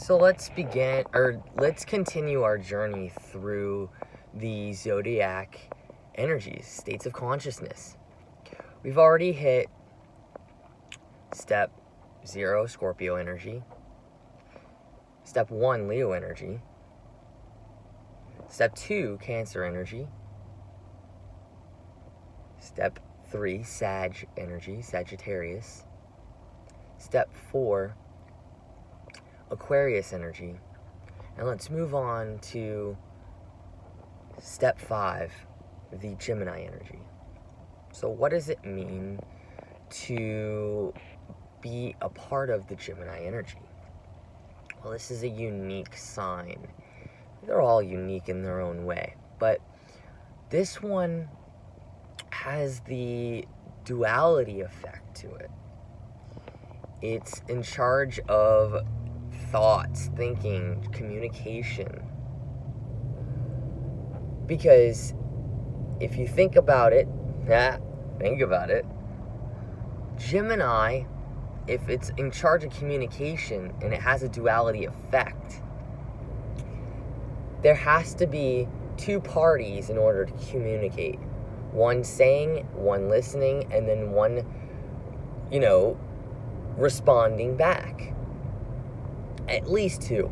So let's continue our journey through the zodiac energies, states of consciousness. We've already hit step 0, Scorpio energy, step 1, Leo energy, step 2, Cancer energy, step 3, Sag energy, Sagittarius, step 4, Aquarius energy, and let's move on to step 5, the Gemini energy. So what does it mean to be a part of the Gemini energy? Well, this is a unique sign. They're all unique in their own way, but this one has the duality effect to it. It's in charge of thoughts, thinking, communication. Because if you think about it, Gemini, if it's in charge of communication and it has a duality effect, there has to be two parties in order to communicate. One saying, one listening, and then one, responding back. At least two.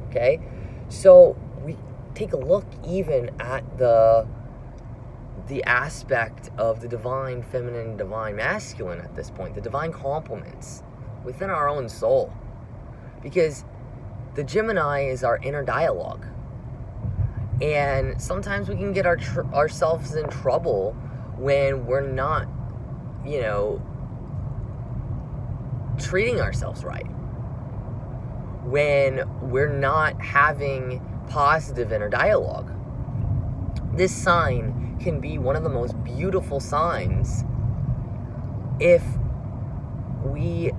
Okay? So we take a look even at the aspect of the divine feminine and divine masculine at this point, the divine complements within our own soul. Because the Gemini is our inner dialogue. And sometimes we can get ourselves in trouble when we're not, treating ourselves right. When we're not having positive inner dialogue. This sign can be one of the most beautiful signs if we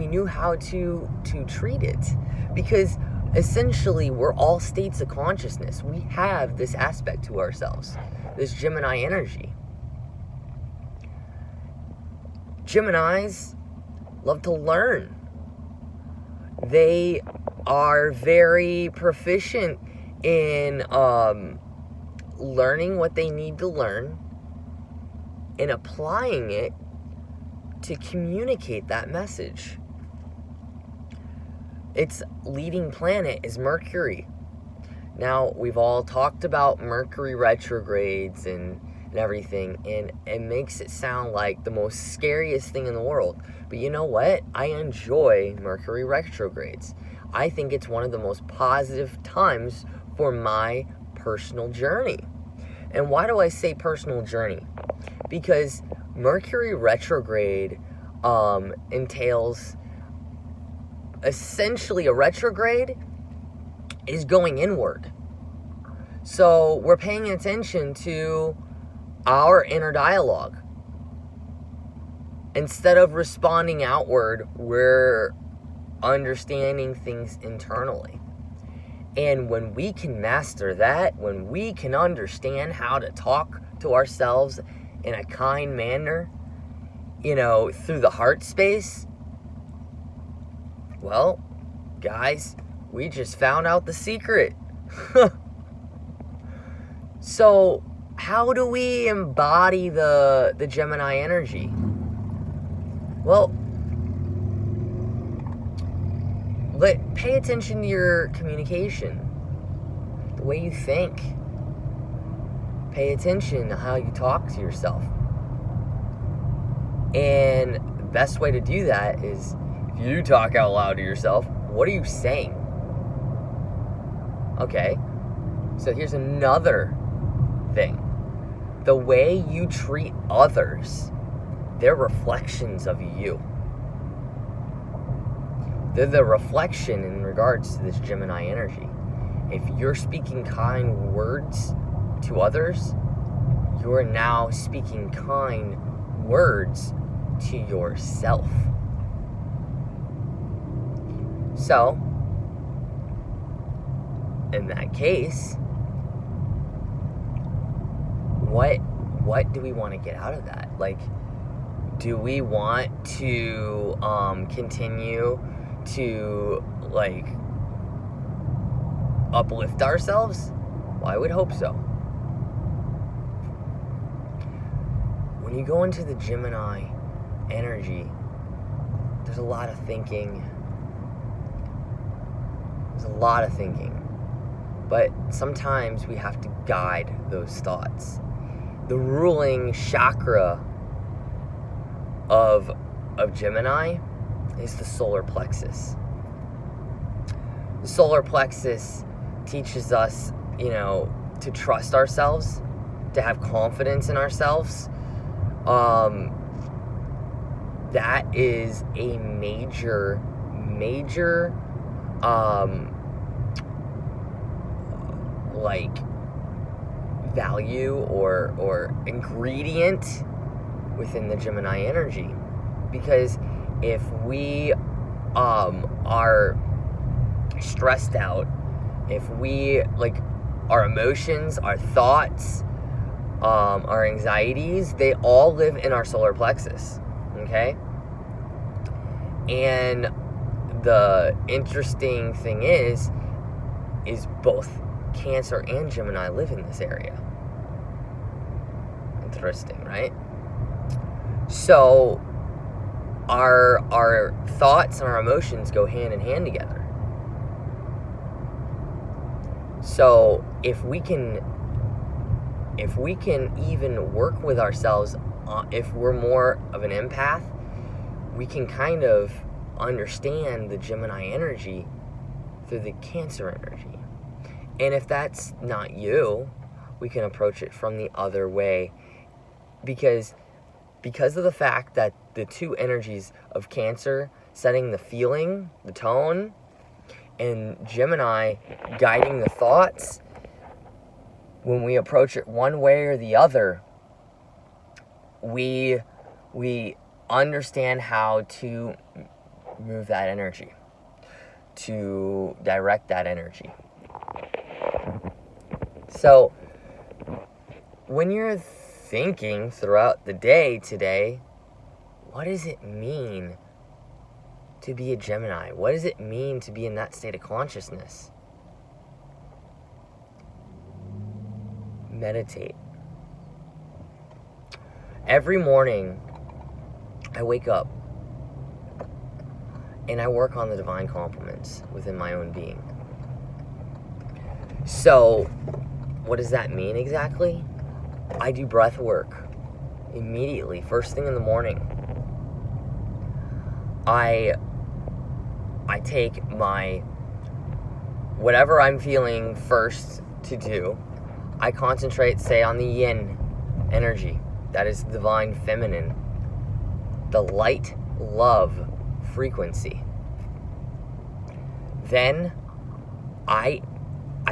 knew how to treat it. Because essentially we're all states of consciousness. We have this aspect to ourselves, this Gemini energy. Geminis love to learn. They are very proficient in learning what they need to learn and applying it to communicate that message. Its leading planet is Mercury. Now, we've all talked about Mercury retrogrades and everything, and it makes it sound like the most scariest thing in the world. But you know what? I enjoy Mercury retrogrades. I think it's one of the most positive times for my personal journey. And why do I say personal journey? Because Mercury retrograde entails, essentially, a retrograde is going inward. So we're paying attention to our inner dialogue. Instead of responding outward, we're understanding things internally. And when we can master that, when we can understand how to talk to ourselves in a kind manner, through the heart space, well, guys, we just found out the secret. So, how do we embody the Gemini energy? Well, pay attention to your communication, the way you think. Pay attention to how you talk to yourself. And the best way to do that is, if you talk out loud to yourself, what are you saying? Okay, so here's another thing. The way you treat others, they're reflections of you. They're the reflection in regards to this Gemini energy. If you're speaking kind words to others, you're now speaking kind words to yourself. So, in that case, what do we want to get out of that? Like, do we want to continue to, like, uplift ourselves? Well, I would hope so. When you go into the Gemini energy, there's a lot of thinking. But sometimes we have to guide those thoughts. The ruling chakra of Gemini is the solar plexus. The solar plexus teaches us, to trust ourselves, to have confidence in ourselves. That is a major value or ingredient within the Gemini energy. Because if we are stressed out, if we, our emotions, our thoughts, our anxieties, they all live in our solar plexus, okay? And the interesting thing is both Cancer and Gemini live in this area. Interesting, right? So our thoughts and our emotions go hand in hand together. So if we can even work with ourselves, if we're more of an empath, we can kind of understand the Gemini energy through the Cancer energy. And if that's not you, we can approach it from the other way. Because of the fact that the two energies of Cancer setting the feeling, the tone, and Gemini guiding the thoughts, when we approach it one way or the other, we understand how to move that energy, to direct that energy. So when you're thinking throughout the day today, what does it mean to be a Gemini? What does it mean to be in that state of consciousness? Meditate. Every morning, I wake up and I work on the divine compliments within my own being. So, what does that mean exactly? I do breath work immediately, first thing in the morning. I take my whatever I'm feeling first to do. I concentrate, say, on the yin energy. That is the divine feminine. The light love frequency. Then I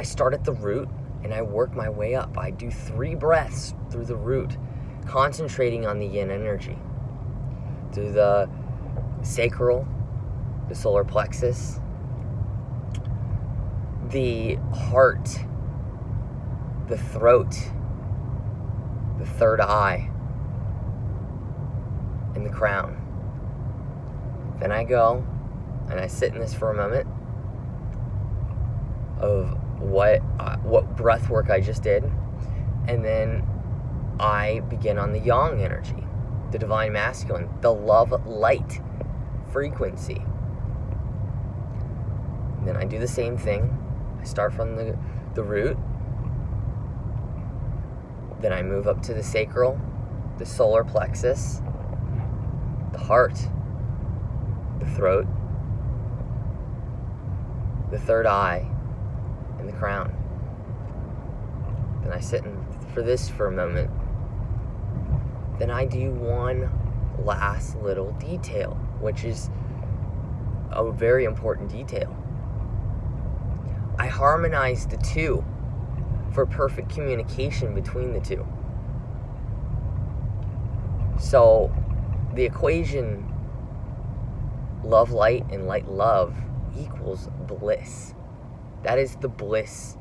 start at the root and I work my way up. I do 3 breaths through the root, concentrating on the yin energy. Through the sacral, the solar plexus, the heart, the throat, the third eye, and the crown. Then I go and I sit in this for a moment of what breath work I just did, and then I begin on the yang energy, the divine masculine, the love light frequency. And then I do the same thing. I start from the root, then I move up to the sacral, the solar plexus, the heart, the throat, the third eye, and the crown. Then I sit for this for a moment. Then I do one last little detail, which is a very important detail. I harmonize the two for perfect communication between the two. So the equation love light and light love equals bliss. That is the bliss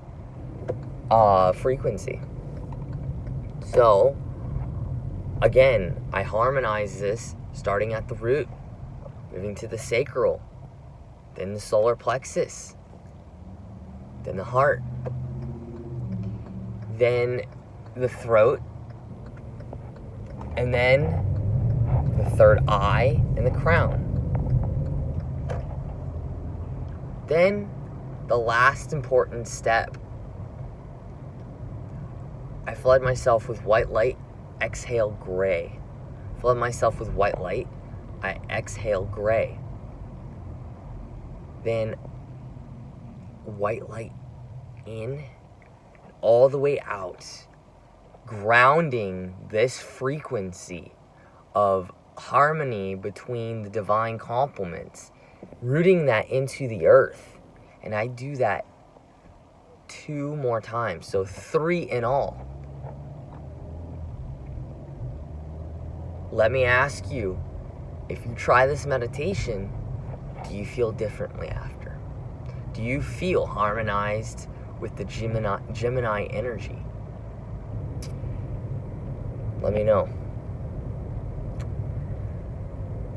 frequency. So again, I harmonize this starting at the root, moving to the sacral, then the solar plexus, then the heart, then the throat, and then the third eye and the crown. Then the last important step. I flood myself with white light, exhale gray. Flood myself with white light, I exhale gray. Then white light in, all the way out, grounding this frequency of harmony between the divine complements, rooting that into the earth. And I do that 2 more times, so 3 in all. Let me ask you, if you try this meditation, do you feel differently after? Do you feel harmonized with the Gemini energy? Let me know.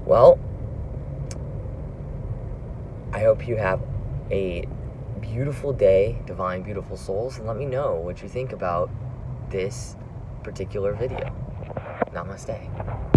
Well, I hope you have a beautiful day, divine, beautiful souls, and let me know what you think about this particular video. Namaste.